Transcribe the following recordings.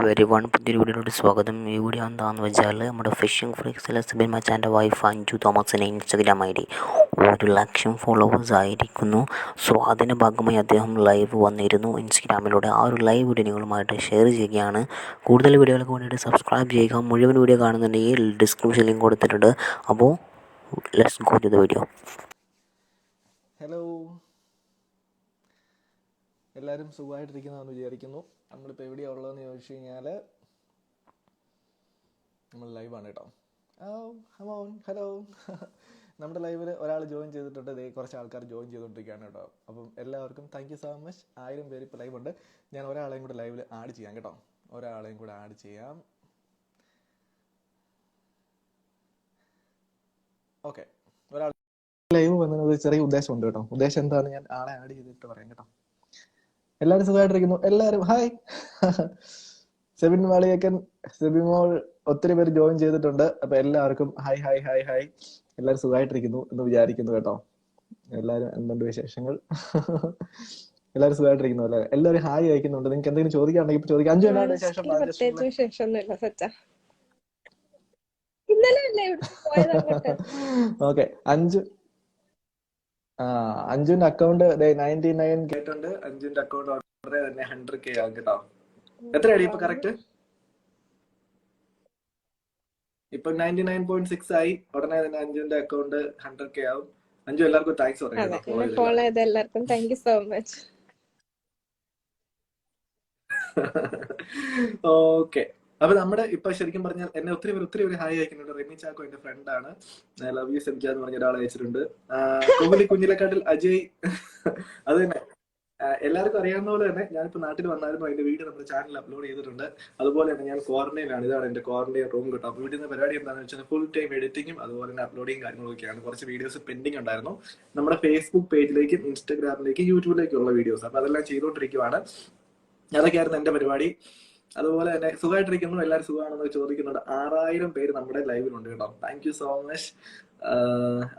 Very one പുതിയൊരു വീഡിയോയിലോട്ട് സ്വാഗതം. ഈ വീഡിയോ എന്താണെന്ന് വെച്ചാൽ നമ്മുടെ ഫിഷിംഗ് ഫ്രീക്സിലെ സെബിൻ മച്ചാൻ്റെ വൈഫ് അഞ്ജു തോമസിൻ്റെ ഇൻസ്റ്റഗ്രാം ഐ ഡി 1,00,000 ഫോളോവേഴ്സ് ആയിരിക്കുന്നു. സോ അതിൻ്റെ ഭാഗമായി അദ്ദേഹം ലൈവ് വന്നിരുന്നു ഇൻസ്റ്റഗ്രാമിലൂടെ. ആ ഒരു ലൈവ് വീഡിയോ നിങ്ങളുമായിട്ട് ഷെയർ ചെയ്യുകയാണ്. കൂടുതൽ വീഡിയോകൾക്ക് വേണ്ടിയിട്ട് സബ്സ്ക്രൈബ് ചെയ്യുക. മുഴുവൻ വീഡിയോ കാണുന്നുണ്ടെങ്കിൽ ഡിസ്ക്രിപ്ഷൻ ലിങ്ക് കൊടുത്തിട്ടുണ്ട്. അപ്പോൾ let's go to the video. Hello, എല്ലാവരും സുഖമായിട്ടിരിക്കുന്നതെന്ന് വിചാരിക്കുന്നു. നമ്മളിപ്പോൾ എവിടെയാണ് ഉള്ളതെന്ന് ചോദിച്ചു കഴിഞ്ഞാൽ നമ്മൾ ലൈവാണ് കേട്ടോ. ഹലോ നമ്മുടെ ലൈവിൽ ഒരാൾ ജോയിൻ ചെയ്തിട്ടുണ്ട്. കുറച്ച് ആൾക്കാർ ജോയിൻ ചെയ്തുകൊണ്ടിരിക്കുകയാണ് കേട്ടോ. അപ്പം എല്ലാവർക്കും താങ്ക് യു സോ മച്ച്. 1000 പേര് ഇപ്പോൾ ലൈവ് ഉണ്ട്. ഞാൻ ഒരാളെയും കൂടെ ലൈവിൽ ആഡ് ചെയ്യാം കേട്ടോ. ഒരാളെയും കൂടെ ആഡ് ചെയ്യാം. ഓക്കെ, ഒരാൾ ലൈവ് വന്നത് ചെറിയ ഉദ്ദേശമുണ്ട് കേട്ടോ. ഉദ്ദേശം എന്താണെന്ന് ഞാൻ ആളെ ആഡ് ചെയ്തിട്ട് പറയാം കേട്ടോ. എല്ലാവരും സുഖമായിട്ടിരിക്കുന്നു. എല്ലാവരും ഹായ്. സെബിൻ വാളിയക്കൻ, സെബിമോൾ, ഒത്തിരി പേര് ജോയിൻ ചെയ്തിട്ടുണ്ട്. അപ്പൊ എല്ലാവർക്കും ഹായ് ഹായ് ഹായ് ഹായ്. എല്ലാവരും സുഖമായിട്ടിരിക്കുന്നു എന്ന് വിചാരിക്കുന്നു കേട്ടോ. എല്ലാവരും എന്തുണ്ട് വിശേഷങ്ങൾ? എല്ലാവരും സുഖമായിട്ടിരിക്കുന്നു അല്ലേ? എല്ലാവരും ഹായ് അയക്കുന്നുണ്ട്. നിങ്ങൾക്ക് എന്തെങ്കിലും ചോദിക്കാണെങ്കിൽ ഇപ്പൊ ചോദിക്കാം. അഞ്ചു എന്നാണ് വിശേഷം? ഓക്കെ, അഞ്ജുന്റെ അക്കൗണ്ട് 99 കേട്ടുണ്ട്. അഞ്ജുന്റെ അക്കൗണ്ട് ഉടനെ തന്നെ 100K ആകും കേട്ടോ. എത്രയാണ് ഇപ്പൊ കറക്റ്റ്? ഇപ്പൊ 99.6 ആയി. ഉടനെ തന്നെ അഞ്ജുന്റെ അക്കൗണ്ട് 100K ആവും. അഞ്ജു എല്ലാവർക്കും താങ്ക്സ് പറയാം. എല്ലാവർക്കും thank you so much. Okay, അപ്പൊ നമ്മുടെ ഇപ്പൊ ശരിക്കും പറഞ്ഞാൽ എന്നെ ഒത്തിരി പേര് ഹായ് അയക്കുന്നുണ്ട്. റിമി ചാക്കോ എന്റെ ഫ്രണ്ടാണ്. ലവ് യു സെബ്ജ എന്ന് പറഞ്ഞ ഒരാൾ അയച്ചിട്ടുണ്ട്. കൊമഡി കുഞ്ഞിലക്കാട്ടിൽ അജയ്, അത് തന്നെ എല്ലാവർക്കും അറിയാവുന്ന പോലെ തന്നെ ഞാനിപ്പോ നാട്ടിൽ വന്നായിരുന്നു. അതിന്റെ വീഡിയോ നമ്മുടെ ചാനലിൽ അപ്ലോഡ് ചെയ്തിട്ടുണ്ട്. അതുപോലെ തന്നെ ഞാൻ ക്വാറന്റൈനിലാണ്. ഇതാണ് എന്റെ ക്വാറന്റൈൻ റൂം കേട്ടോ. അപ്പൊ വീട്ടിൽ നിന്ന് പരിപാടി എന്താണെന്ന് വെച്ചാൽ ഫുൾ ടൈം എഡിറ്റിംഗും അതുപോലെ തന്നെ അപ്ലോഡിങ് കാര്യങ്ങളൊക്കെയാണ്. കുറച്ച് വീഡിയോസ് പെൻഡിങ് ഉണ്ടായിരുന്നു നമ്മുടെ ഫേസ്ബുക്ക് പേജിലേക്കും ഇൻസ്റ്റാഗ്രാമിലേക്കും യൂട്യൂബിലേക്കുള്ള വീഡിയോസ്. അപ്പൊ അതെല്ലാം ചെയ്തുകൊണ്ടിരിക്കുവാണ്. അതൊക്കെയായിരുന്നു എന്റെ പരിപാടി. അതുപോലെ തന്നെ സുഖമായിട്ടിരിക്കുന്നു. എല്ലാവരും സുഖമാണെന്ന് ചോദിക്കുന്നുണ്ട്. 6000 പേര് നമ്മുടെ ലൈവിലുണ്ട് കേട്ടോ. Thank you so much.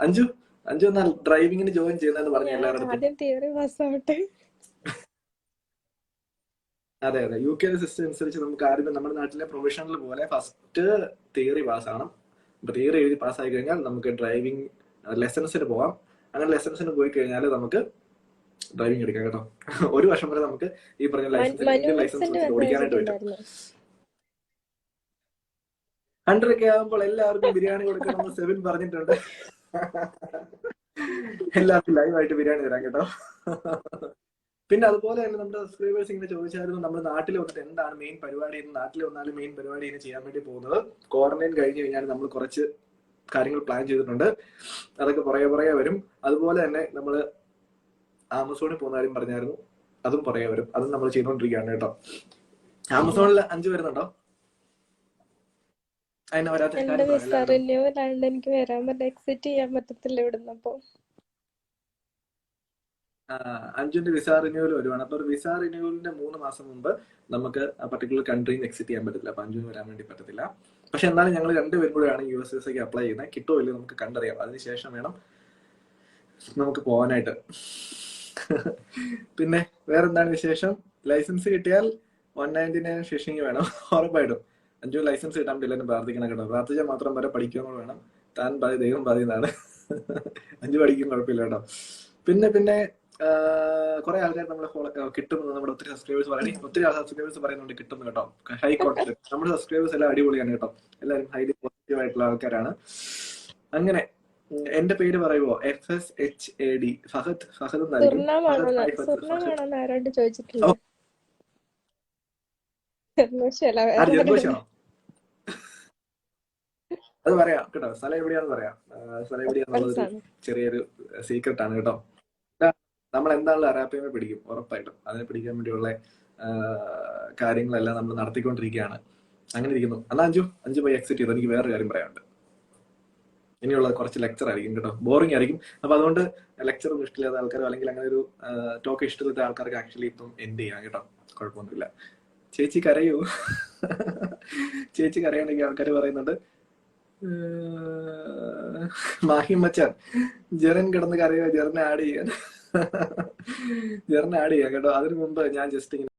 Anju എന്നാൽ ഡ്രൈവിംഗിന് ജോയിൻ ചെയ്യുന്നതെന്ന് പറഞ്ഞു എല്ലാവരും. അതെ, UK സിസ്റ്റം അനുസരിച്ച് നമുക്ക് ആദ്യം നമ്മുടെ നാട്ടിലെ പ്രൊഫഷണൽ പോലെ ഫസ്റ്റ് തിയറി പാസ്സാണ്. അപ്പൊ തിയറി എഴുതി പാസ്സായി കഴിഞ്ഞാൽ നമുക്ക് ഡ്രൈവിംഗ് ലെസൺസിന് പോവാം. അങ്ങനെ ലെസൺസിന് പോയി കഴിഞ്ഞാൽ നമുക്ക് ഡ്രൈവിംഗ് എടുക്കാം കേട്ടോ. 1 വർഷം വരെ നമുക്ക് ഈ പറഞ്ഞ ലൈസൻസ് ഓടിക്കാനായിട്ട് പറ്റും. 100K ആകുമ്പോൾ എല്ലാവർക്കും ബിരിയാണി കൊടുക്കണമെന്ന് സെബിൻ പറഞ്ഞിട്ടുണ്ട്. എല്ലാവർക്കും ലൈവായിട്ട് ബിരിയാണി തരാം കേട്ടോ. പിന്നെ അതുപോലെ തന്നെ നമ്മുടെ സബ്സ്ക്രൈബേഴ്സ് ഇങ്ങനെ ചോദിച്ചായിരുന്നു നമ്മൾ നാട്ടിൽ വന്നിട്ട് എന്താണ് മെയിൻ പരിപാടി എന്ന്. നാട്ടിൽ വന്നാലും മെയിൻ പരിപാടി ഇനി ചെയ്യാൻ വേണ്ടി പോകുന്നത് ക്വാറന്റൈൻ കഴിഞ്ഞ് കഴിഞ്ഞാൽ നമ്മൾ കുറച്ച് കാര്യങ്ങൾ പ്ലാൻ ചെയ്തിട്ടുണ്ട്. അതൊക്കെ പുറകെ വരും. അതുപോലെ തന്നെ നമ്മൾ ആമസോണിൽ പോകുന്ന കാര്യം പറഞ്ഞായിരുന്നു. അതും പുറകെ വരും. അതും നമ്മൾ ചെയ്തുകൊണ്ടിരിക്കുകയാണ് കേട്ടോ. ആമസോണിൽ 5 വരുന്നുണ്ടോ? അതിനെ വരാത്ത എനിക്ക് വരാൻ പറ്റില്ല, എക്സിറ്റ് ചെയ്യാൻ പറ്റത്തില്ല ഇവിടുന്നപ്പോ. അഞ്ജുന്റെ വിസ റിന്യൂവൽ വരുവാണ്. അപ്പൊ വിസ റിന്യൂവലിന്റെ 3 മാസം മുമ്പ് നമുക്ക് ആ പർട്ടിക്കുലർ കൺട്രിയിൽ നിന്ന് എക്സിറ്റ് ചെയ്യാൻ പറ്റത്തില്ല. അപ്പൊ അഞ്ജുന് വരാൻ വേണ്ടി പറ്റത്തില്ല. പക്ഷെ എന്നാലും ഞങ്ങൾ 2 പേരും കൂടെയാണ് USSക്ക് അപ്ലൈ ചെയ്യുന്നത്. കിട്ടോ ഇല്ലയോ നമുക്ക് കണ്ടറിയാം. അതിനുശേഷം വേണം നമുക്ക് പോകാനായിട്ട്. പിന്നെ വേറെന്താണ് വിശേഷം? ലൈസൻസ് കിട്ടിയാൽ 199 ഫിഷിംഗ് വേണം ഉറപ്പായിട്ടും. അഞ്ജു ലൈസൻസ് കിട്ടാൻ വേണ്ടി എല്ലാവരും പ്രാർത്ഥിക്കണം കേട്ടോ. പ്രാർത്ഥിച്ചാൽ മാത്രം വരെ പഠിക്കുകയും വേണം. താൻ പാതി ദൈവം പാതി എന്നാണ്. അഞ്ജു പഠിക്കും കുഴപ്പമില്ല കേട്ടോ. പിന്നെ കുറെ ആൾക്കാർ നമ്മളെ കിട്ടുമെന്ന് നമ്മുടെ ഒത്തിരി സബ്സ്ക്രൈബേഴ്സ് പറയുന്നുണ്ട് കിട്ടുന്നു കേട്ടോ. High confidence. നമ്മുടെ സബ്സ്ക്രൈബേഴ്സ് എല്ലാം അടിപൊളിയാണ് കേട്ടോ. എല്ലാവരും ഹൈലി പോസിറ്റീവ് ആയിട്ടുള്ള ആൾക്കാരാണ്. അങ്ങനെ എന്റെ പേര് പറയുവോ? FSHAD ഫഹദ് എന്നായിരിക്കും. അത് പറയാം കേട്ടോ. സ്ഥലം എവിടെയാന്ന് പറയാം. സ്ഥലം എവിടെയാന്നുള്ളത് ചെറിയൊരു സീക്രട്ട് ആണ് കേട്ടോ. നമ്മൾ എന്താണല്ലോ അറാപ്പിനെ പിടിക്കും ഉറപ്പായിട്ടും. അതിനെ പിടിക്കാൻ വേണ്ടിയുള്ള കാര്യങ്ങളെല്ലാം നമ്മൾ നടത്തിക്കൊണ്ടിരിക്കുകയാണ്. അങ്ങനെ ഇരിക്കുന്നു. എന്നാ അഞ്ചു പോയി എക്സിറ്റ് ചെയ്തു. എനിക്ക് വേറൊരു കാര്യം പറയാനുണ്ട്. ഇനിയുള്ള കുറച്ച് ലെക്ചർ ആയിരിക്കും കേട്ടോ. ബോറിംഗ് ആയിരിക്കും. അപ്പൊ അതുകൊണ്ട് ലെക്ചർ ഒന്നും ഇഷ്ടമില്ലാത്ത ആൾക്കാരോ അല്ലെങ്കിൽ അങ്ങനെ ഒരു ടോക്ക് ഇഷ്ടമില്ലാത്ത ആൾക്കാർക്ക് ആക്ച്വലി ഇപ്പം എൻഡ് ചെയ്യാം കേട്ടോ. കുഴപ്പമൊന്നുമില്ല. ചേച്ചി കരയൂ. ചേച്ചി കരയാണെങ്കിൽ ആൾക്കാർ പറയുന്നുണ്ട് മാഹിം മച്ചാൻ ജെറിൻ കിടന്ന് കരയോ, ജെറിനെ ആഡ് ചെയ്യാൻ കേട്ടോ. അതിനു മുമ്പ് ഞാൻ ജസ്റ്റ് ഇങ്ങനെ